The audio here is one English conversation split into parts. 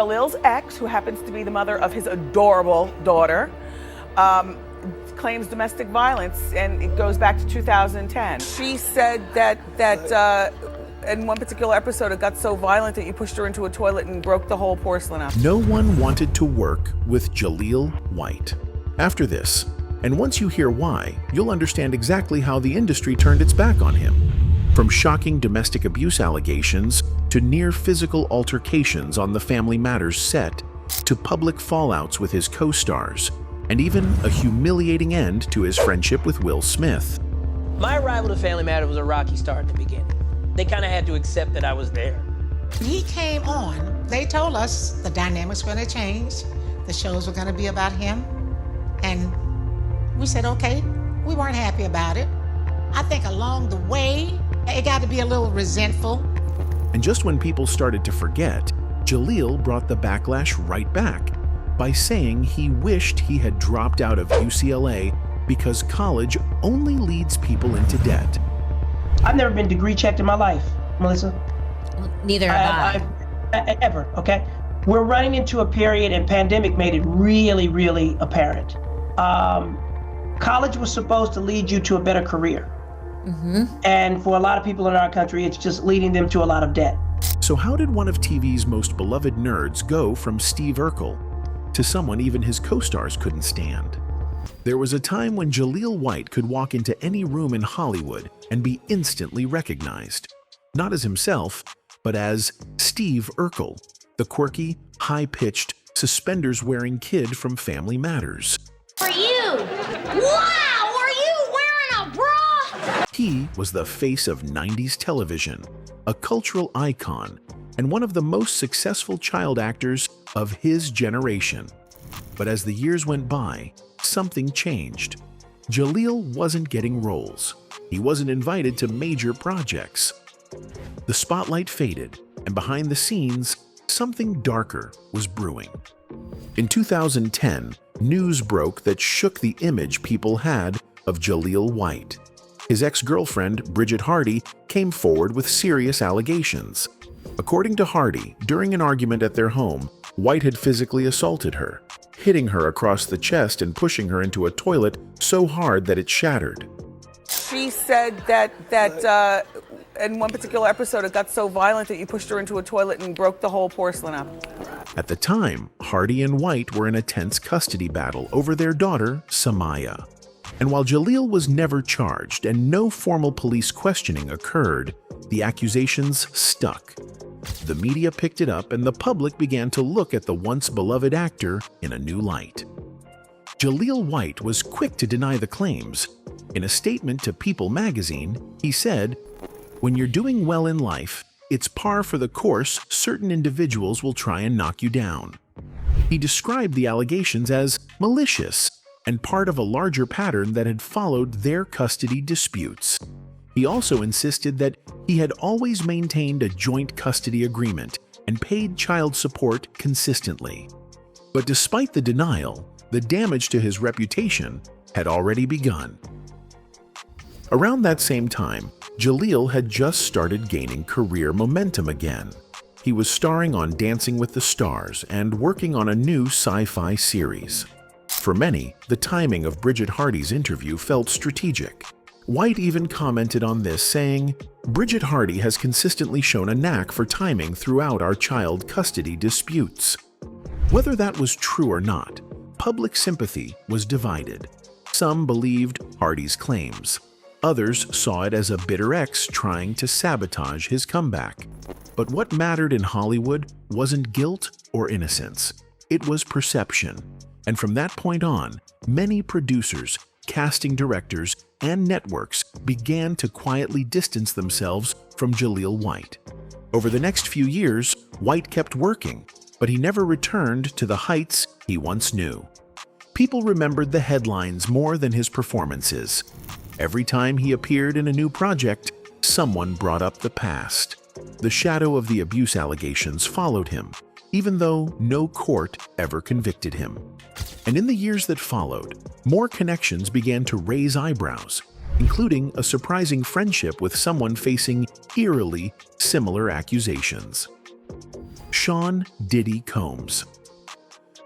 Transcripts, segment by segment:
Jaleel's ex, who happens to be the mother of his adorable daughter, claims domestic violence, and it goes back to 2010. She said that in one particular episode, it got so violent that you pushed her into a toilet and broke the whole porcelain up. No one wanted to work with Jaleel White. After this, and once you hear why, you'll understand exactly how the industry turned its back on him. From shocking domestic abuse allegations to near physical altercations on the Family Matters set, to public fallouts with his co-stars, and even a humiliating end to his friendship with Will Smith. My arrival to Family Matters was a rocky start in the beginning. They kind of had to accept that I was there. When he came on, they told us the dynamics were going to change. The shows were going to be about him. And we said, okay, we weren't happy about it. I think along the way, it got to be a little resentful. And just when people started to forget, Jaleel brought the backlash right back by saying he wished he had dropped out of UCLA because college only leads people into debt. I've never been degree checked in my life, Melissa. Neither have I. Ever, okay? We're running into a period, and pandemic made it really, really apparent. College was supposed to lead you to a better career. And for a lot of people in our country, it's just leading them to a lot of debt. So how did one of TV's most beloved nerds go from Steve Urkel to someone even his co-stars couldn't stand? There was a time when Jaleel White could walk into any room in Hollywood and be instantly recognized, not as himself, but as Steve Urkel, the quirky, high-pitched, suspenders-wearing kid from Family Matters. For you! Wow! Are you wearing a bra? He was the face of 90s television, a cultural icon, and one of the most successful child actors of his generation. But as the years went by, something changed. Jaleel wasn't getting roles. He wasn't invited to major projects. The spotlight faded, and behind the scenes, something darker was brewing. In 2010, news broke that shook the image people had of Jaleel White. His ex-girlfriend, Bridget Hardy, came forward with serious allegations. According to Hardy, during an argument at their home, White had physically assaulted her, hitting her across the chest and pushing her into a toilet so hard that it shattered. She said that in one particular episode, it got so violent that you pushed her into a toilet and broke the whole porcelain up. At the time, Hardy and White were in a tense custody battle over their daughter, Samaya. And while Jaleel was never charged and no formal police questioning occurred, the accusations stuck. The media picked it up and the public began to look at the once beloved actor in a new light. Jaleel White was quick to deny the claims. In a statement to People magazine, he said, "When you're doing well in life, it's par for the course certain individuals will try and knock you down." He described the allegations as malicious and part of a larger pattern that had followed their custody disputes. He also insisted that he had always maintained a joint custody agreement and paid child support consistently. But despite the denial, the damage to his reputation had already begun. Around that same time, Jaleel had just started gaining career momentum again. He was starring on Dancing with the Stars and working on a new sci-fi series. For many, the timing of Bridget Hardy's interview felt strategic. White even commented on this, saying, "Bridget Hardy has consistently shown a knack for timing throughout our child custody disputes." Whether that was true or not, public sympathy was divided. Some believed Hardy's claims. Others saw it as a bitter ex trying to sabotage his comeback. But what mattered in Hollywood wasn't guilt or innocence. It was perception. And from that point on, many producers, casting directors, and networks began to quietly distance themselves from Jaleel White. Over the next few years, White kept working, but he never returned to the heights he once knew. People remembered the headlines more than his performances. Every time he appeared in a new project, someone brought up the past. The shadow of the abuse allegations followed him, even though no court ever convicted him. And in the years that followed, more connections began to raise eyebrows, including a surprising friendship with someone facing eerily similar accusations. Sean "Diddy" Combs.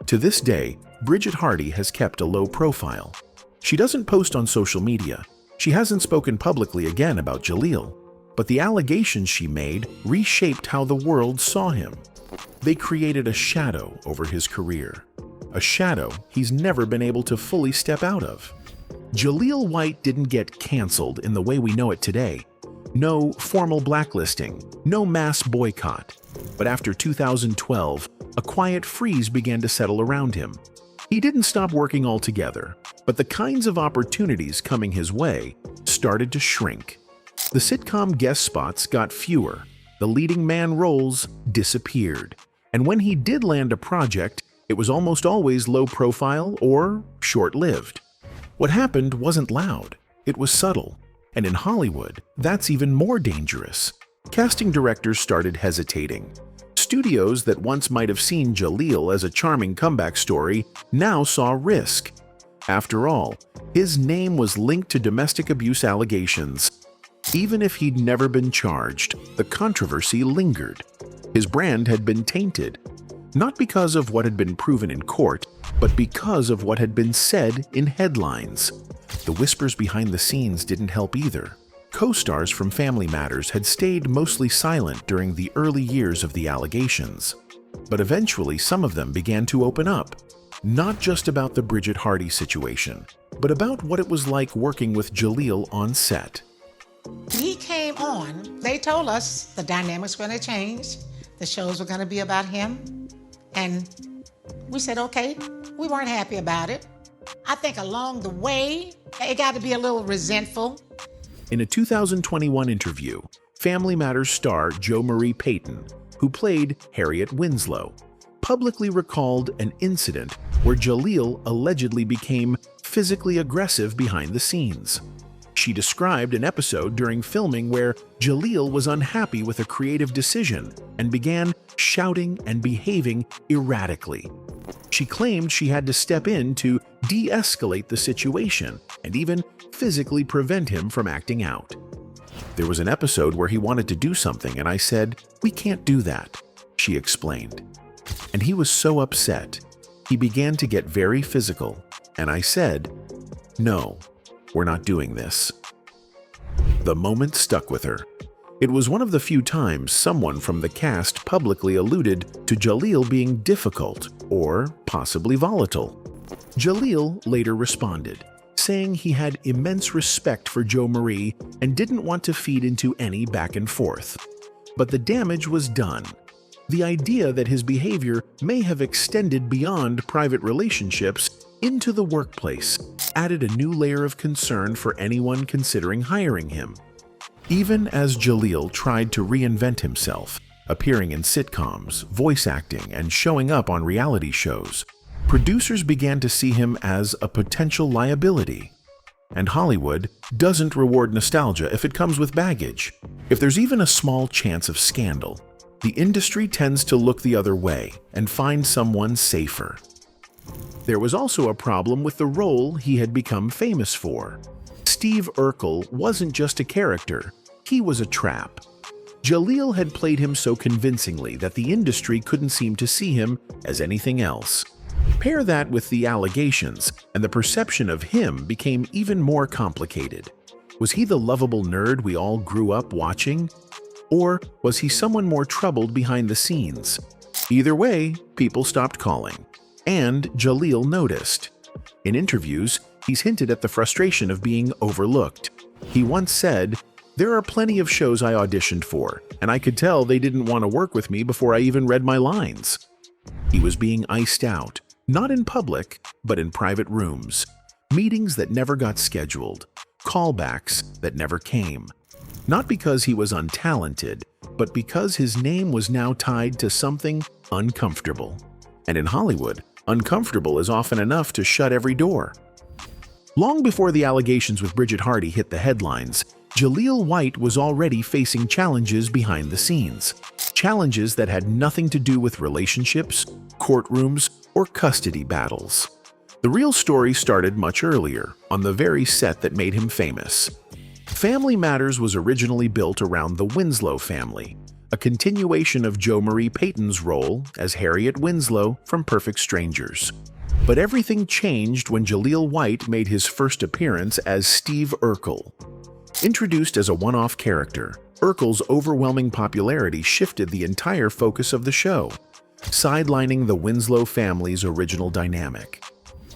To this day, Bridget Hardy has kept a low profile. She doesn't post on social media. She hasn't spoken publicly again about Jaleel, but the allegations she made reshaped how the world saw him. They created a shadow over his career, a shadow he's never been able to fully step out of. Jaleel White didn't get canceled in the way we know it today. No formal blacklisting, no mass boycott. But after 2012, a quiet freeze began to settle around him. He didn't stop working altogether, but the kinds of opportunities coming his way started to shrink. The sitcom guest spots got fewer, the leading man roles disappeared, and when he did land a project, it was almost always low profile or short-lived. What happened wasn't loud, it was subtle. And in Hollywood, that's even more dangerous. Casting directors started hesitating. Studios that once might have seen Jaleel as a charming comeback story now saw risk. After all, his name was linked to domestic abuse allegations. Even if he'd never been charged, the controversy lingered. His brand had been tainted, not because of what had been proven in court, but because of what had been said in headlines. The whispers behind the scenes didn't help either. Co-stars from Family Matters had stayed mostly silent during the early years of the allegations. But eventually some of them began to open up, not just about the Bridget Hardy situation, but about what it was like working with Jaleel on set. He came on, they told us the dynamics were going to change, the shows were going to be about him, and we said, okay, we weren't happy about it. I think along the way, it got to be a little resentful. In a 2021 interview, Family Matters star Jo Marie Payton, who played Harriet Winslow, publicly recalled an incident where Jaleel allegedly became physically aggressive behind the scenes. She described an episode during filming where Jaleel was unhappy with a creative decision and began shouting and behaving erratically. She claimed she had to step in to de-escalate the situation and even physically prevent him from acting out. There was an episode where he wanted to do something and I said, "We can't do that," she explained. And he was so upset. He began to get very physical, and I said, "No, we're not doing this." The moment stuck with her. It was one of the few times someone from the cast publicly alluded to Jaleel being difficult or possibly volatile. Jaleel later responded, saying he had immense respect for Jo Marie and didn't want to feed into any back and forth. But the damage was done. The idea that his behavior may have extended beyond private relationships into the workplace added a new layer of concern for anyone considering hiring him. Even as Jaleel tried to reinvent himself, appearing in sitcoms, voice acting, and showing up on reality shows, producers began to see him as a potential liability. And Hollywood doesn't reward nostalgia if it comes with baggage. If there's even a small chance of scandal, the industry tends to look the other way and find someone safer. There was also a problem with the role he had become famous for. Steve Urkel wasn't just a character, he was a trap. Jaleel had played him so convincingly that the industry couldn't seem to see him as anything else. Pair that with the allegations, and the perception of him became even more complicated. Was he the lovable nerd we all grew up watching? Or was he someone more troubled behind the scenes? Either way, people stopped calling. And Jaleel noticed. In interviews, he's hinted at the frustration of being overlooked. He once said, "There are plenty of shows I auditioned for, and I could tell they didn't want to work with me before I even read my lines." He was being iced out, not in public, but in private rooms. Meetings that never got scheduled, callbacks that never came. Not because he was untalented, but because his name was now tied to something uncomfortable. And in Hollywood, uncomfortable is often enough to shut every door. Long before the allegations with Bridget Hardy hit the headlines, Jaleel White was already facing challenges behind the scenes. Challenges that had nothing to do with relationships, courtrooms, or custody battles. The real story started much earlier, on the very set that made him famous. Family Matters was originally built around the Winslow family, a continuation of Jo Marie Payton's role as Harriet Winslow from Perfect Strangers. But everything changed when Jaleel White made his first appearance as Steve Urkel. Introduced as a one-off character, Urkel's overwhelming popularity shifted the entire focus of the show, sidelining the Winslow family's original dynamic.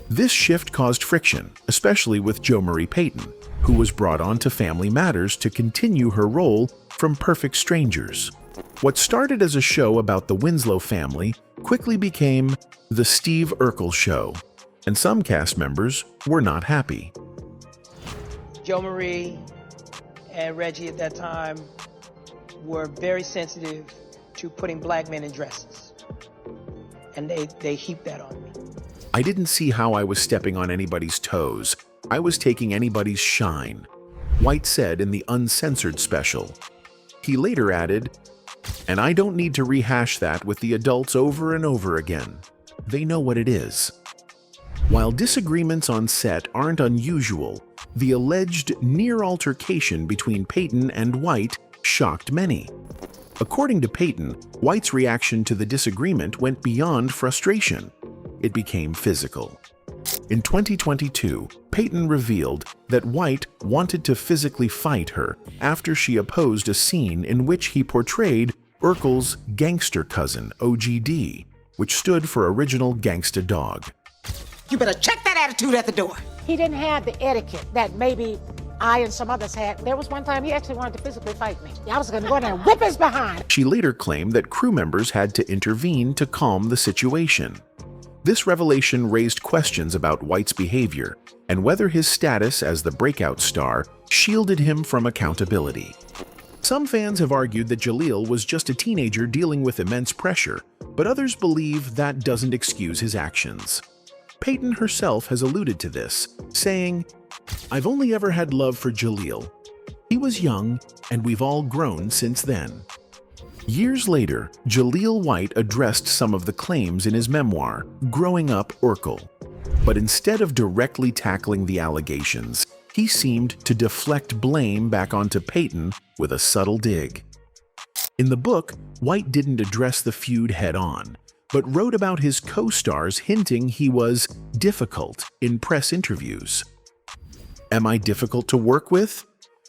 This shift caused friction, especially with Jo Marie Payton, who was brought on to Family Matters to continue her role from Perfect Strangers. What started as a show about the Winslow family quickly became The Steve Urkel Show, and some cast members were not happy. Jo Marie and Reggie at that time were very sensitive to putting black men in dresses. And they heaped that on me. I didn't see how I was stepping on anybody's toes. I was taking anybody's shine, White said in the uncensored special. He later added, "And I don't need to rehash that with the adults over and over again. They know what it is." While disagreements on set aren't unusual, the alleged near altercation between Payton and White shocked many. According to Payton, White's reaction to the disagreement went beyond frustration. It became physical. In 2022, Payton revealed that White wanted to physically fight her after she opposed a scene in which he portrayed Urkel's gangster cousin, OGD, which stood for Original Gangsta Dog. You better check that attitude at the door. He didn't have the etiquette that maybe I and some others had. There was one time he actually wanted to physically fight me. I was going to go in there and whip his behind. She later claimed that crew members had to intervene to calm the situation. This revelation raised questions about White's behavior and whether his status as the breakout star shielded him from accountability. Some fans have argued that Jaleel was just a teenager dealing with immense pressure, but others believe that doesn't excuse his actions. Payton herself has alluded to this, saying, "I've only ever had love for Jaleel. He was young, and we've all grown since then." Years later, Jaleel White addressed some of the claims in his memoir, Growing Up Urkel. But instead of directly tackling the allegations, he seemed to deflect blame back onto Payton with a subtle dig. In the book, White didn't address the feud head-on, but wrote about his co-stars hinting he was difficult in press interviews. "Am I difficult to work with?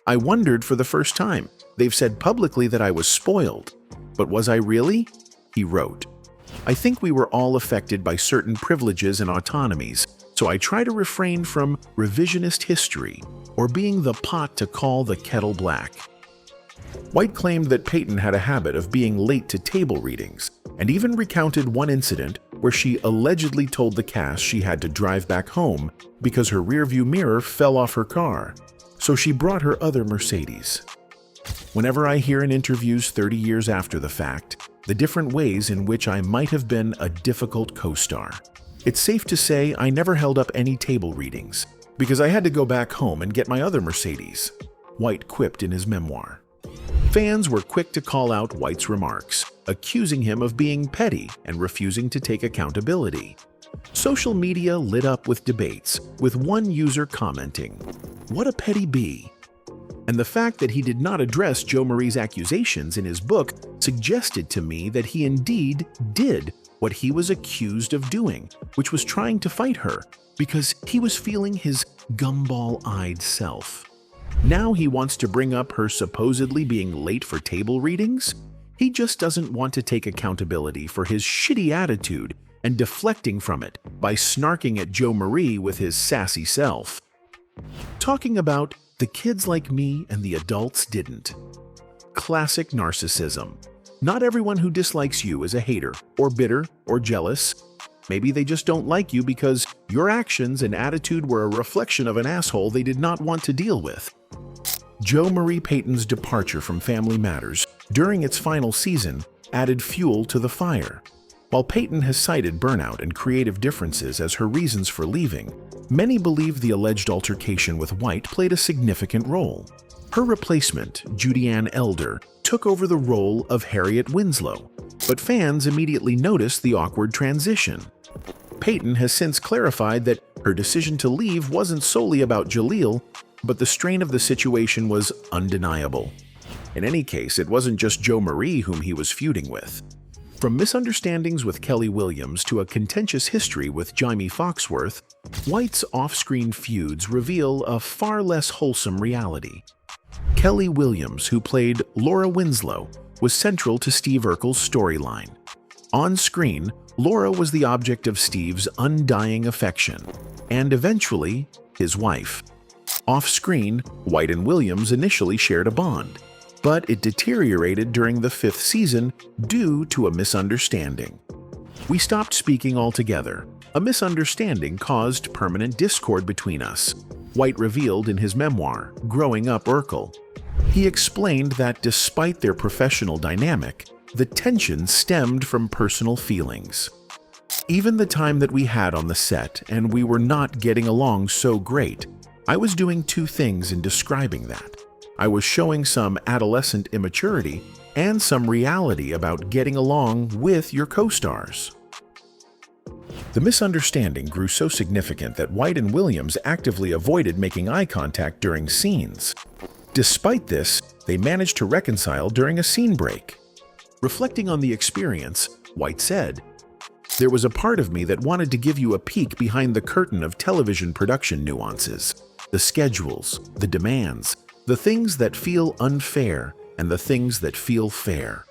I wondered for the first time. They've said publicly that I was spoiled. But was I really?" he wrote. "I think we were all affected by certain privileges and autonomies, so I try to refrain from revisionist history or being the pot to call the kettle black." White claimed that Payton had a habit of being late to table readings, and even recounted one incident where she allegedly told the cast she had to drive back home because her rearview mirror fell off her car, so she brought her other Mercedes. Whenever I hear in interviews 30 years after the fact, the different ways in which I might have been a difficult co-star, it's safe to say I never held up any table readings, because I had to go back home and get my other Mercedes, White quipped in his memoir. Fans were quick to call out White's remarks, accusing him of being petty and refusing to take accountability. Social media lit up with debates, with one user commenting, "What a petty bee." And the fact that he did not address Jo Marie's accusations in his book suggested to me that he indeed did what he was accused of doing, which was trying to fight her, because he was feeling his gumball-eyed self. Now he wants to bring up her supposedly being late for table readings? He just doesn't want to take accountability for his shitty attitude and deflecting from it by snarking at Jo Marie with his sassy self. Talking about the kids like me and the adults didn't. Classic narcissism. Not everyone who dislikes you is a hater, or bitter, or jealous. Maybe they just don't like you because your actions and attitude were a reflection of an asshole they did not want to deal with. Jo Marie Payton's departure from Family Matters during its final season added fuel to the fire. While Payton has cited burnout and creative differences as her reasons for leaving, many believe the alleged altercation with White played a significant role. Her replacement, Judy-Ann Elder, took over the role of Harriet Winslow, but fans immediately noticed the awkward transition. Payton has since clarified that her decision to leave wasn't solely about Jaleel, but the strain of the situation was undeniable. In any case, it wasn't just Joe Marie whom he was feuding with. From misunderstandings with Kelly Williams to a contentious history with Jamie Foxworth, White's off-screen feuds reveal a far less wholesome reality. Kelly Williams, who played Laura Winslow, was central to Steve Urkel's storyline. On screen, Laura was the object of Steve's undying affection, and eventually, his wife. Off-screen, White and Williams initially shared a bond, but it deteriorated during the 5th season due to a misunderstanding. We stopped speaking altogether. A misunderstanding caused permanent discord between us, White revealed in his memoir, Growing Up Urkel. He explained that despite their professional dynamic, the tension stemmed from personal feelings. Even the time that we had on the set and we were not getting along so great, I was doing two things in describing that. I was showing some adolescent immaturity and some reality about getting along with your co-stars. The misunderstanding grew so significant that White and Williams actively avoided making eye contact during scenes. Despite this, they managed to reconcile during a scene break. Reflecting on the experience, White said, "There was a part of me that wanted to give you a peek behind the curtain of television production nuances, the schedules, the demands, the things that feel unfair, and the things that feel fair."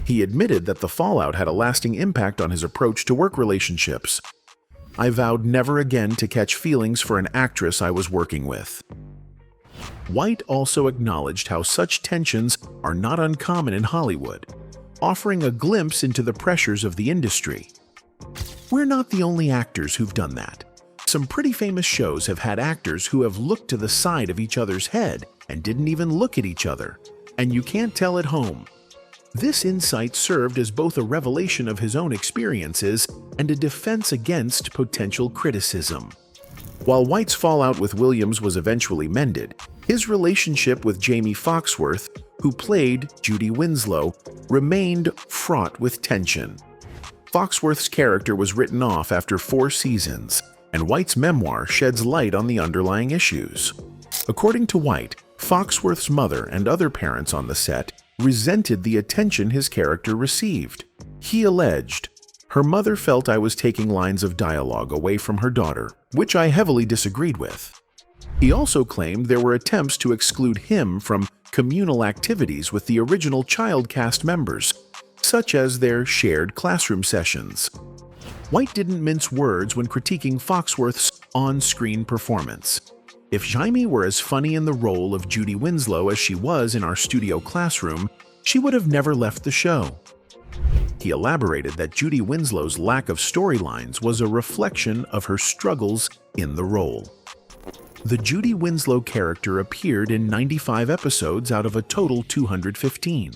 He admitted that the fallout had a lasting impact on his approach to work relationships. "I vowed never again to catch feelings for an actress I was working with." White also acknowledged how such tensions are not uncommon in Hollywood, offering a glimpse into the pressures of the industry. "We're not the only actors who've done that. Some pretty famous shows have had actors who have looked to the side of each other's head and didn't even look at each other, and you can't tell at home." This insight served as both a revelation of his own experiences and a defense against potential criticism. While White's fallout with Williams was eventually mended, his relationship with Jamie Foxworth, who played Judy Winslow, remained fraught with tension. Foxworth's character was written off after 4 seasons, and White's memoir sheds light on the underlying issues. According to White, Foxworth's mother and other parents on the set resented the attention his character received. He alleged, "Her mother felt I was taking lines of dialogue away from her daughter, which I heavily disagreed with." He also claimed there were attempts to exclude him from communal activities with the original child cast members, such as their shared classroom sessions. White didn't mince words when critiquing Foxworth's on-screen performance. "If Jamie were as funny in the role of Judy Winslow as she was in our studio classroom, she would have never left the show." He elaborated that Judy Winslow's lack of storylines was a reflection of her struggles in the role. The Judy Winslow character appeared in 95 episodes out of a total 215.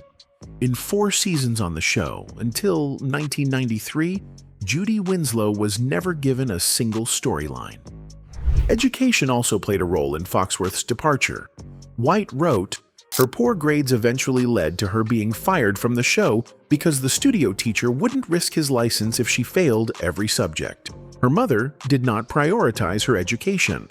In 4 seasons on the show, until 1993, Judy Winslow was never given a single storyline. Education also played a role in Foxworth's departure. White wrote, "Her poor grades eventually led to her being fired from the show because the studio teacher wouldn't risk his license if she failed every subject. Her mother did not prioritize her education."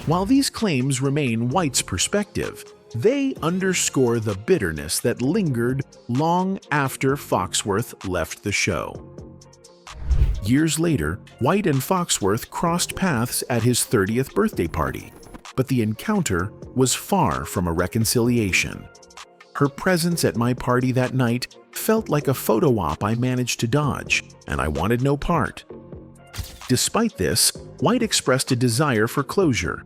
While these claims remain White's perspective, they underscore the bitterness that lingered long after Foxworth left the show. Years later, White and Foxworth crossed paths at his 30th birthday party, but the encounter was far from a reconciliation. "Her presence at my party that night felt like a photo op I managed to dodge, and I wanted no part." Despite this, White expressed a desire for closure.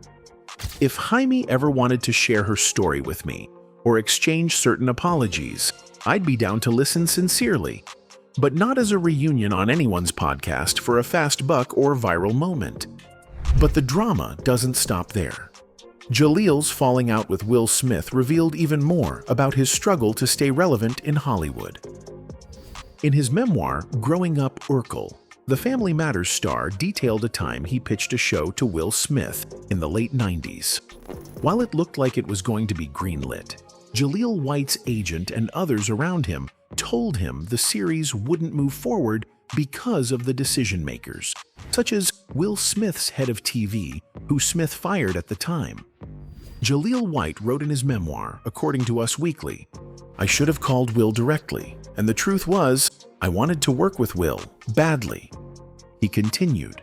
"If Jaime ever wanted to share her story with me, or exchange certain apologies, I'd be down to listen sincerely. But not as a reunion on anyone's podcast for a fast buck or viral moment." But the drama doesn't stop there. Jaleel's falling out with Will Smith revealed even more about his struggle to stay relevant in Hollywood. In his memoir, Growing Up Urkel, the Family Matters star detailed a time he pitched a show to Will Smith in the late 90s. While it looked like it was going to be greenlit, Jaleel White's agent and others around him told him the series wouldn't move forward because of the decision makers, such as Will Smith's head of TV, who Smith fired at the time. Jaleel White wrote in his memoir, according to Us Weekly, "I should have called Will directly, and the truth was, I wanted to work with Will, badly." He continued,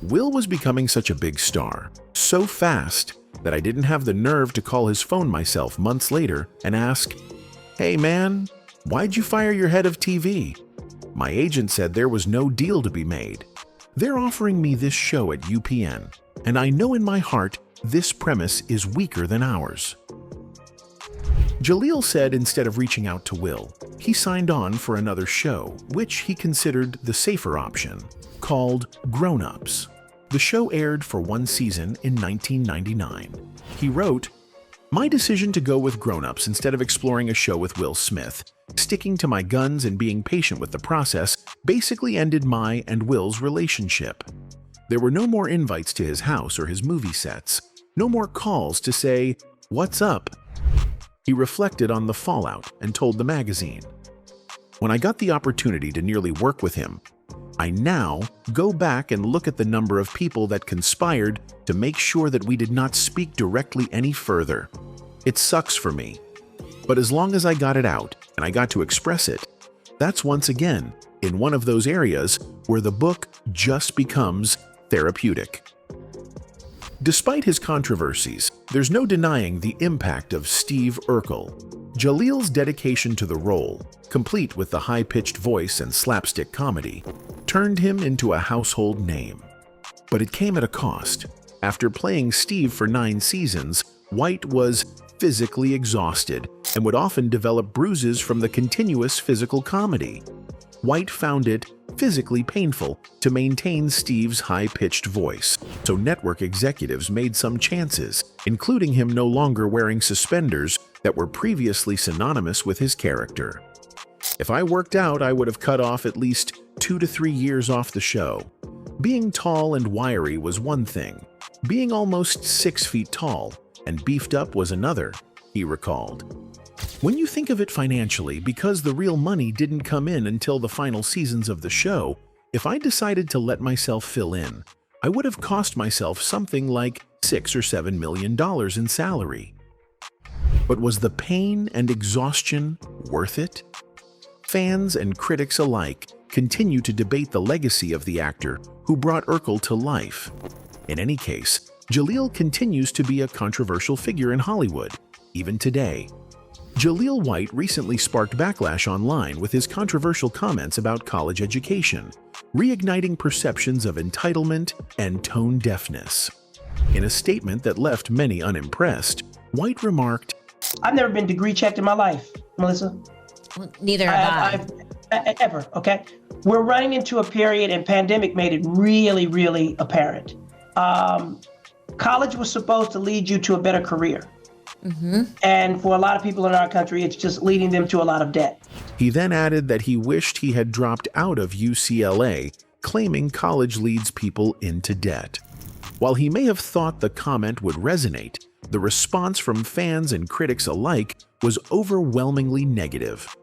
"Will was becoming such a big star, so fast, that I didn't have the nerve to call his phone myself months later and ask, 'Hey man, why'd you fire your head of TV?' My agent said there was no deal to be made. They're offering me this show at UPN, and I know in my heart this premise is weaker than ours." Jaleel said instead of reaching out to Will, he signed on for another show, which he considered the safer option, called Grown Ups. The show aired for one season in 1999. He wrote, "My decision to go with Grown Ups instead of exploring a show with Will Smith, sticking to my guns and being patient with the process, basically ended my and Will's relationship. There were no more invites to his house or his movie sets, no more calls to say, 'What's up?' He reflected on the fallout and told the magazine, 'When I got the opportunity to nearly work with him, I now go back and look at the number of people that conspired to make sure that we did not speak directly any further. It sucks for me. But as long as I got it out and I got to express it, that's once again in one of those areas where the book just becomes therapeutic." Despite his controversies, there's no denying the impact of Steve Urkel. Jaleel's dedication to the role, complete with the high-pitched voice and slapstick comedy, turned him into a household name. But it came at a cost. After playing Steve for 9 seasons, White was physically exhausted and would often develop bruises from the continuous physical comedy. White found it physically painful to maintain Steve's high-pitched voice, so network executives made some chances, including him no longer wearing suspenders that were previously synonymous with his character. "If I worked out, I would have cut off at least 2 to 3 years off the show. Being tall and wiry was one thing. Being almost 6 feet tall and beefed up was another," he recalled. When you think of it financially, because the real money didn't come in until the final seasons of the show, if I decided to let myself fill in, I would have cost myself something like $6 or $7 million in salary. But was the pain and exhaustion worth it? Fans and critics alike continue to debate the legacy of the actor who brought Urkel to life. In any case, Jaleel continues to be a controversial figure in Hollywood, even today. Jaleel White recently sparked backlash online with his controversial comments about college education, reigniting perceptions of entitlement and tone deafness. In a statement that left many unimpressed, White remarked, I've never been degree checked in my life, Melissa. Well, neither have I. Ever, okay? We're running into a period, and pandemic made it really, really apparent. College was supposed to lead you to a better career. And for a lot of people in our country, it's just leading them to a lot of debt. He then added that he wished he had dropped out of UCLA, claiming college leads people into debt. While he may have thought the comment would resonate, the response from fans and critics alike was overwhelmingly negative.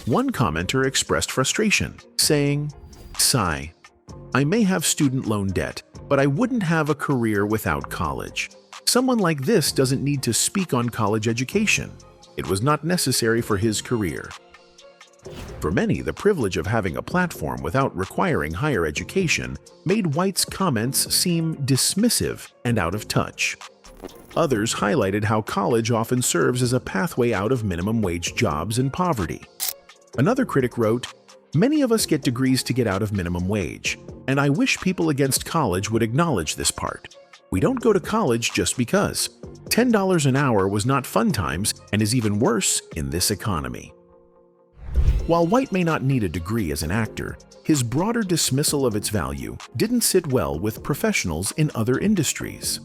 One commenter expressed frustration, saying, "Sigh, I may have student loan debt, but I wouldn't have a career without college. Someone like this doesn't need to speak on college education. It was not necessary for his career." For many, the privilege of having a platform without requiring higher education made White's comments seem dismissive and out of touch. Others highlighted how college often serves as a pathway out of minimum wage jobs and poverty. Another critic wrote, "Many of us get degrees to get out of minimum wage, and I wish people against college would acknowledge this part. We don't go to college just because. $10 an hour was not fun times and is even worse in this economy." While White may not need a degree as an actor, his broader dismissal of its value didn't sit well with professionals in other industries.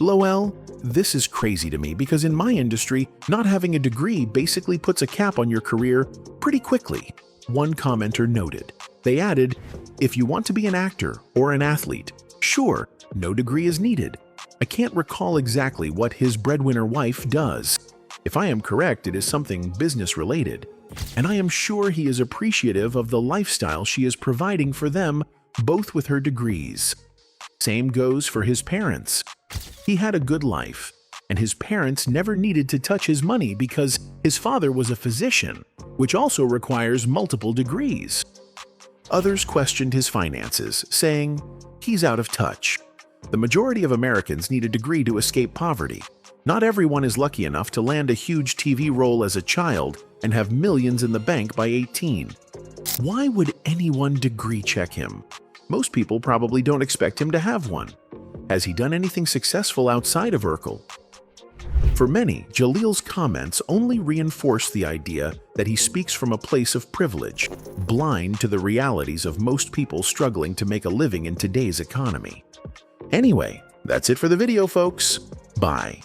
"Lowell, this is crazy to me because in my industry, not having a degree basically puts a cap on your career pretty quickly," one commenter noted. They added, "If you want to be an actor or an athlete, sure, no degree is needed. I can't recall exactly what his breadwinner wife does. If I am correct, it is something business-related. And I am sure he is appreciative of the lifestyle she is providing for them, both with her degrees. Same goes for his parents. He had a good life. and his parents never needed to touch his money because his father was a physician, which also requires multiple degrees. Others questioned his finances, saying, "He's out of touch." The majority of Americans need a degree to escape poverty. Not everyone is lucky enough to land a huge TV role as a child and have millions in the bank by 18. Why would anyone degree check him? Most people probably don't expect him to have one. Has he done anything successful outside of Urkel? For many, Jaleel's comments only reinforce the idea that he speaks from a place of privilege, blind to the realities of most people struggling to make a living in today's economy. Anyway, that's it for the video, folks. Bye.